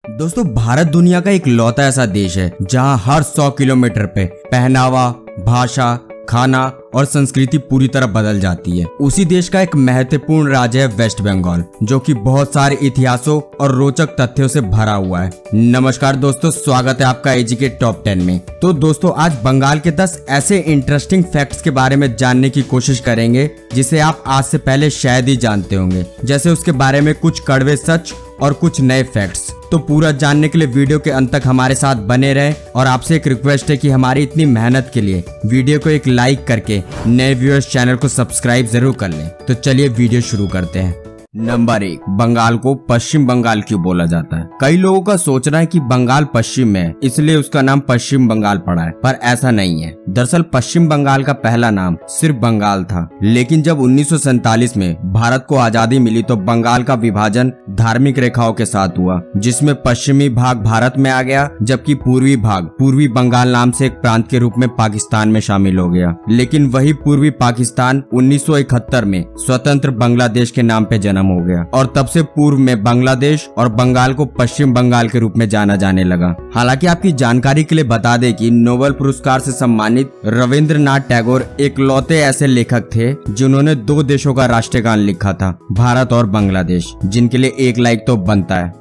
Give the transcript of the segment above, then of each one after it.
दोस्तों, भारत दुनिया का एक लौता ऐसा देश है जहां हर 100 किलोमीटर पे पहनावा, भाषा, खाना और संस्कृति पूरी तरह बदल जाती है। उसी देश का एक महत्वपूर्ण राज्य है वेस्ट बंगाल, जो कि बहुत सारे इतिहासों और रोचक तथ्यों से भरा हुआ है। नमस्कार दोस्तों, स्वागत है आपका एजीके टॉप 10 में। तो दोस्तों, आज बंगाल के 10 ऐसे इंटरेस्टिंग फैक्ट्स के बारे में जानने की कोशिश करेंगे जिसे आप आज से पहले शायद ही जानते होंगे, जैसे उसके बारे में कुछ कड़वे सच और कुछ नए फैक्ट्स। तो पूरा जानने के लिए वीडियो के अंत तक हमारे साथ बने रहें और आपसे एक रिक्वेस्ट है कि हमारी इतनी मेहनत के लिए वीडियो को एक लाइक करके नए व्यूअर्स चैनल को सब्सक्राइब जरूर कर लें। तो चलिए वीडियो शुरू करते हैं। नंबर 1, बंगाल को पश्चिम बंगाल क्यों बोला जाता है? कई लोगों का सोचना है कि बंगाल पश्चिम में है, इसलिए उसका नाम पश्चिम बंगाल पड़ा है, पर ऐसा नहीं है। दरअसल पश्चिम बंगाल का पहला नाम सिर्फ बंगाल था, लेकिन जब 1947 में भारत को आजादी मिली तो बंगाल का विभाजन धार्मिक रेखाओं के साथ हुआ, जिसमें पश्चिमी भाग भारत में आ गया, जबकि पूर्वी भाग पूर्वी बंगाल नाम से एक प्रांत के रूप में पाकिस्तान में शामिल हो गया। लेकिन वही पूर्वी पाकिस्तान 1971 में स्वतंत्र बांग्लादेश के नाम पे जन्म हो गया और तब से पूर्व में बांग्लादेश और बंगाल को पश्चिम बंगाल के रूप में जाना जाने लगा। हालांकि आपकी जानकारी के लिए बता दें कि नोबेल पुरस्कार से सम्मानित रविंद्रनाथ टैगोर एक लौते ऐसे लेखक थे जिन्होंने 2 देशों का राष्ट्रगान लिखा था, भारत और बांग्लादेश, जिनके लिए एक लाइक तो बनता है।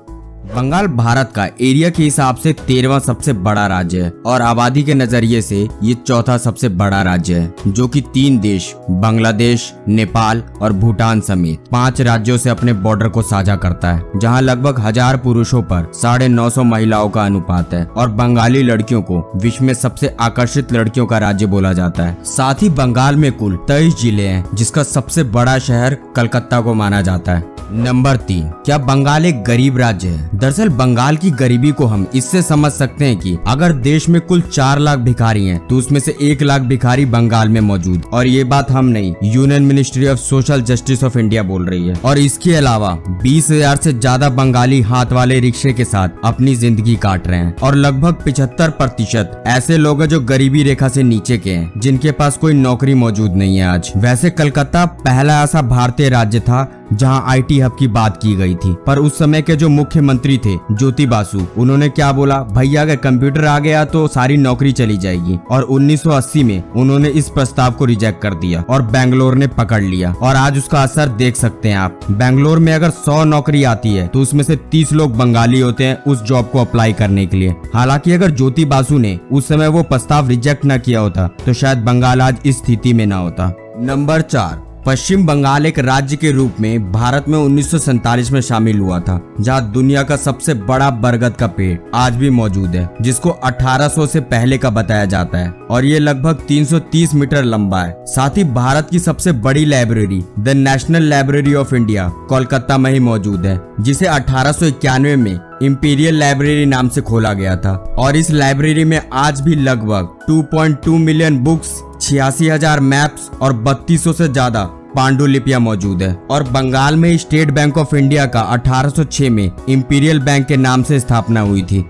बंगाल भारत का एरिया के हिसाब से 13वां सबसे बड़ा राज्य है और आबादी के नजरिए से ये चौथा सबसे बड़ा राज्य है, जो कि 3 देश बांग्लादेश, नेपाल और भूटान समेत 5 राज्यों से अपने बॉर्डर को साझा करता है, जहां लगभग 1000 पुरुषों पर 950 महिलाओं का अनुपात है और बंगाली लड़कियों को विश्व में सबसे आकर्षित लड़कियों का राज्य बोला जाता है। साथ ही बंगाल में कुल 23 जिले हैं, जिसका सबसे बड़ा शहर कलकत्ता को माना जाता है। नंबर 3, क्या बंगाल एक गरीब राज्य है? दरअसल बंगाल की गरीबी को हम इससे समझ सकते हैं कि अगर देश में कुल 4 लाख भिखारी हैं, तो उसमें से 1 लाख भिखारी बंगाल में मौजूद। और ये बात हम नहीं, union ministry of social justice of India बोल रही है। और इसके अलावा 20,000 से ज्यादा बंगाली हाथ वाले रिक्शे के साथ अपनी जिंदगी काट रहे हैं और लगभग 75% ऐसे लोग हैं जो गरीबी रेखा से नीचे के हैं, जिनके पास कोई नौकरी मौजूद नहीं है आज। वैसे कलकत्ता पहला ऐसा भारतीय राज्य था जहां आईटी हब की बात की गई थी, पर उस समय के जो मुख्यमंत्री थे ज्योति बासु, उन्होंने क्या बोला, भैया अगर कंप्यूटर आ गया तो सारी नौकरी चली जाएगी। और 1980 में उन्होंने इस प्रस्ताव को रिजेक्ट कर दिया और बेंगलोर ने पकड़ लिया। और आज उसका असर देख सकते हैं आप। बेंगलोर में अगर 100 नौकरी आती है तो उसमें से 30 लोग बंगाली होते हैं उस जॉब को अप्लाई करने के लिए। हालांकि अगर ज्योति बासु ने उस समय वो प्रस्ताव रिजेक्ट न किया होता तो शायद बंगाल आज इस स्थिति में न होता। नंबर 4, पश्चिम बंगाल एक राज्य के रूप में भारत में 1947 में शामिल हुआ था, जहां दुनिया का सबसे बड़ा बरगद का पेड़ आज भी मौजूद है, जिसको 1800 से पहले का बताया जाता है और ये लगभग 330 मीटर लंबा है। साथ ही भारत की सबसे बड़ी library the national library of India Kolkata में ही मौजूद है, जिसे 1891 में इंपीरियल लाइब्रेरी नाम से खोला गया था। और इस लाइब्रेरी में आज भी लगभग 2.2 मिलियन बुक्स, 86,000 मैप्स और 3200 से ज्यादा पांडुलिपियां मौजूद है। और बंगाल में स्टेट बैंक ऑफ इंडिया का 1806 में इंपीरियल बैंक के नाम से स्थापना हुई थी।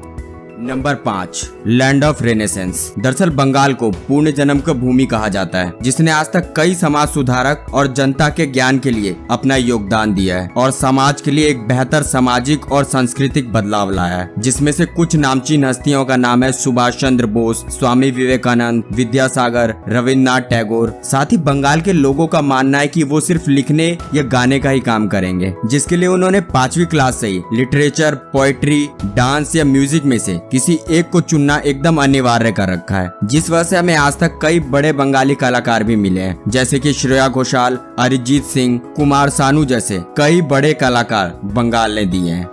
Number 5, land of renaissance. दरअसल बंगाल को पूर्ण जन्म का भूमि कहा जाता है, जिसने आज तक कई समाज सुधारक और जनता के ज्ञान के लिए अपना योगदान दिया है और समाज के लिए एक बेहतर सामाजिक और सांस्कृतिक बदलाव लाया है, जिसमें से कुछ नामचीन हस्तियों का नाम है सुभाष चंद्र बोस, स्वामी विवेकानंद, विद्यासागर, रविंद्रनाथ टैगोर। साथ ही बंगाल के लोगों का मानना है कि वो सिर्फ लिखने या गाने का ही काम करेंगे, जिसके लिए उन्होंने 5वीं क्लास से ही लिटरेचर, पोएट्री, डांस या म्यूजिक में से किसी एक को चुनना एकदम अनिवार्य कर रखा है, जिस वजह से हमें आज तक कई बड़े बंगाली कलाकार भी मिले हैं, जैसे कि श्रेया घोषाल, अरिजीत सिंह, कुमार सानू जैसे कई बड़े कलाकार बंगाल ने दिए हैं।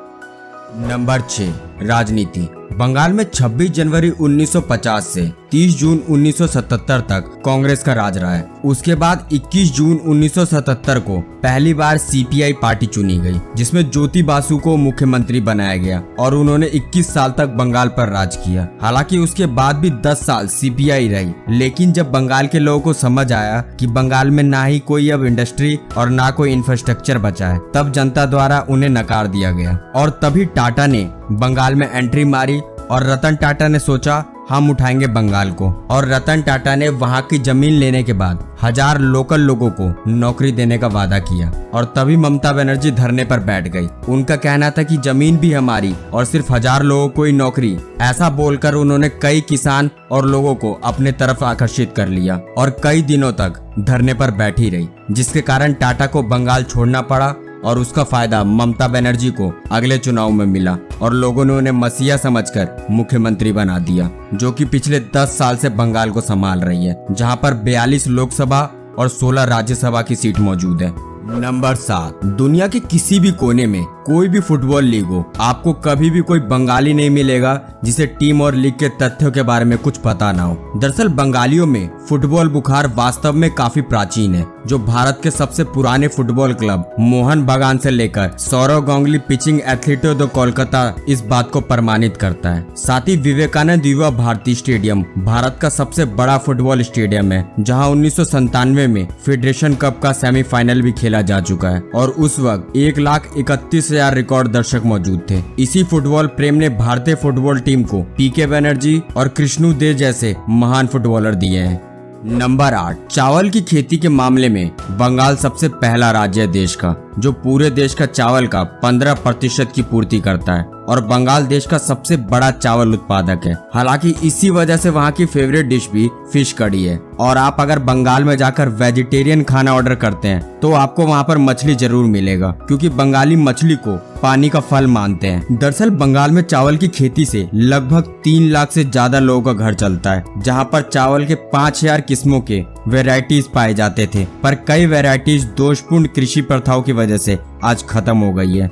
नंबर 6, राजनीति। बंगाल में 26 जनवरी 1950 से 30 जून 1977 तक कांग्रेस का राज रहा है। उसके बाद 21 जून 1977 को पहली बार सीपीआई पार्टी चुनी गई, जिसमें ज्योति बासु को मुख्यमंत्री बनाया गया और उन्होंने 21 साल तक बंगाल पर राज किया। हालांकि उसके बाद भी 10 साल सीपीआई रही, लेकिन जब बंगाल के लोगों को समझ आया कि बंगाल में ना ही कोई अब इंडस्ट्री और ना कोई इंफ्रास्ट्रक्चर बचा है, तब जनता द्वारा उन्हें नकार दिया गया। और तभी टाटा ने बंगाल में एंट्री मारी और रतन टाटा ने सोचा हम उठाएंगे बंगाल को। और रतन टाटा ने वहाँ की जमीन लेने के बाद 1000 लोकल लोगों को नौकरी देने का वादा किया और तभी ममता बनर्जी धरने पर बैठ गई। उनका कहना था कि जमीन भी हमारी और सिर्फ 1000 लोगों को ही नौकरी। ऐसा बोलकर उन्होंने कई किसान और लोगों को अपने तरफ आकर्षित कर लिया और कई दिनों तक धरने पर बैठी रही, जिसके कारण टाटा को बंगाल छोड़ना पड़ा और उसका फायदा ममता बनर्जी को अगले चुनाव में मिला और लोगों ने उन्हें मसीहा समझकर मुख्यमंत्री बना दिया, जो कि पिछले 10 साल से बंगाल को संभाल रही है, जहां पर 42 लोकसभा और 16 राज्यसभा की सीट मौजूद है। नंबर 7, दुनिया के किसी भी कोने में कोई भी फुटबॉल लीग हो, आपको कभी भी कोई बंगाली नहीं मिलेगा जिसे टीम और लीग के तथ्यों के बारे में कुछ पता ना हो। दरअसल बंगालियों में फुटबॉल बुखार वास्तव में काफी प्राचीन है, जो भारत के सबसे पुराने फुटबॉल क्लब मोहन बागान से लेकर सौरव गांगुली पिचिंग एथलीटो दो कोलकाता इस बात को प्रमाणित करता है। साथ ही विवेकानंद युवा भारती स्टेडियम भारत का सबसे बड़ा फुटबॉल स्टेडियम है, जहाँ 1997 में फेडरेशन कप का सेमीफाइनल भी खेला जा चुका है और उस वक्त 1,31,000 रिकॉर्ड दर्शक मौजूद थे। इसी फुटबॉल प्रेम ने भारतीय फुटबॉल टीम को पीके बनर्जी और कृष्णु दे जैसे महान फुटबॉलर दिए हैं। नंबर 8, चावल की खेती के मामले में बंगाल सबसे पहला राज्य है देश का, जो पूरे देश का चावल का 15% की पूर्ति करता है और बंगाल देश का सबसे बड़ा चावल उत्पादक है। हालांकि इसी वजह से वहाँ की फेवरेट डिश भी फिश कड़ी है और आप अगर बंगाल में जाकर वेजिटेरियन खाना ऑर्डर करते हैं तो आपको वहाँ पर मछली जरूर मिलेगा, क्योंकि बंगाली मछली को पानी का फल मानते हैं। दरअसल बंगाल में चावल की खेती से लगभग 3 लाख से ज्यादा लोगों का घर चलता है, जहाँ पर चावल के 5000 किस्मों के वेराइटीज पाए जाते थे, पर कई वेराइटीज दोषपूर्ण कृषि प्रथाओं की वजह से आज खत्म हो गई है।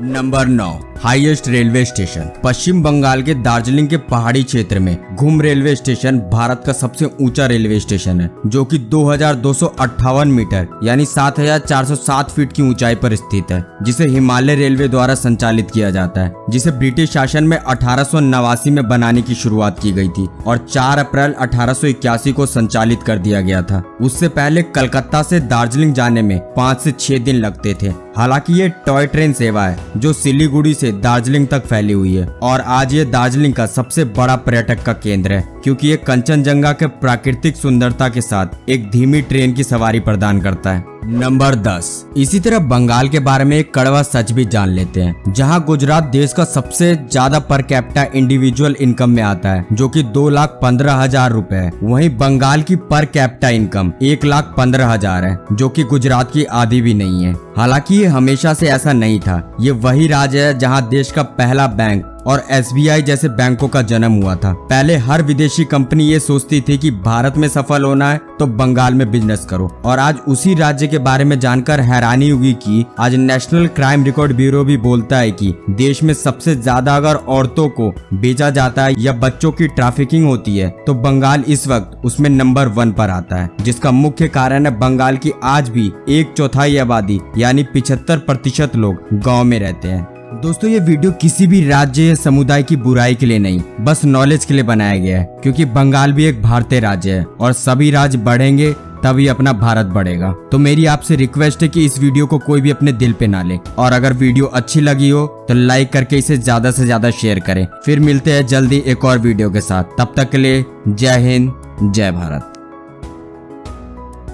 Number 9, highest railway station. Paschim Bengal के दार्जिलिंग के पहाड़ी क्षेत्र में घुम रेलवे स्टेशन भारत का सबसे ऊंचा रेलवे स्टेशन है, जो कि 2258 मीटर यानी 7407 फीट की ऊंचाई पर स्थित है, जिसे हिमालय रेलवे द्वारा संचालित किया जाता है, जिसे ब्रिटिश शासन में 1889 में बनाने की शुरुआत की गई थी और 4 अप्रैल 1881 को संचालित कर दिया गया था। उससे पहले कलकत्ता से दार्जिलिंग जाने में 5 से 6 दिन लगते थे। हालांकि ये टॉय ट्रेन सेवा है जो सिलीगुड़ी से दार्जिलिंग तक फैली हुई है और आज ये दार्जिलिंग का सबसे बड़ा पर्यटक का केंद्र है, क्योंकि ये कंचनजंगा के प्राकृतिक सुंदरता के साथ एक धीमी ट्रेन की सवारी प्रदान करता है। नंबर 10, इसी तरह बंगाल के बारे में एक कड़वा सच भी जान लेते हैं, जहां गुजरात देश का सबसे ज्यादा पर कैपिटा इंडिविजुअल इनकम में आता है, जो कि 2,15,000 रुपए है। वहीं बंगाल की पर कैपिटा इनकम 1,15,000 है, जो कि गुजरात की आधी भी नहीं है। हालांकि ये हमेशा से ऐसा नहीं था। ये वही राज्य है जहां देश का पहला बैंक और SBI जैसे बैंकों का जन्म हुआ था। पहले हर विदेशी कंपनी ये सोचती थी कि भारत में सफल होना है तो बंगाल में बिजनेस करो, और आज उसी राज्य के बारे में जानकर हैरानी होगी कि आज नेशनल क्राइम रिकॉर्ड ब्यूरो भी बोलता है कि देश में सबसे ज्यादा अगर औरतों को बेचा जाता है या बच्चों की ट्रैफिकिंग होती है तो बंगाल इस वक्त उसमें नंबर 1 पर आता है, जिसका मुख्य कारण है बंगाल की आज भी 1/4 आबादी यानी 75% लोग गाँव में रहते हैं। दोस्तों, ये वीडियो किसी भी राज्य या समुदाय की बुराई के लिए नहीं, बस नॉलेज के लिए बनाया गया है, क्योंकि बंगाल भी एक भारतीय राज्य है और सभी राज्य बढ़ेंगे तभी अपना भारत बढ़ेगा। तो मेरी आपसे रिक्वेस्ट है कि इस वीडियो को कोई भी अपने दिल पे ना ले, और अगर वीडियो अच्छी लगी हो तो लाइक करके इसे ज्यादा से ज्यादा शेयर करें। फिर मिलते हैं जल्दी एक और वीडियो के साथ, तब तक के लिए जय हिंद, जय भारत।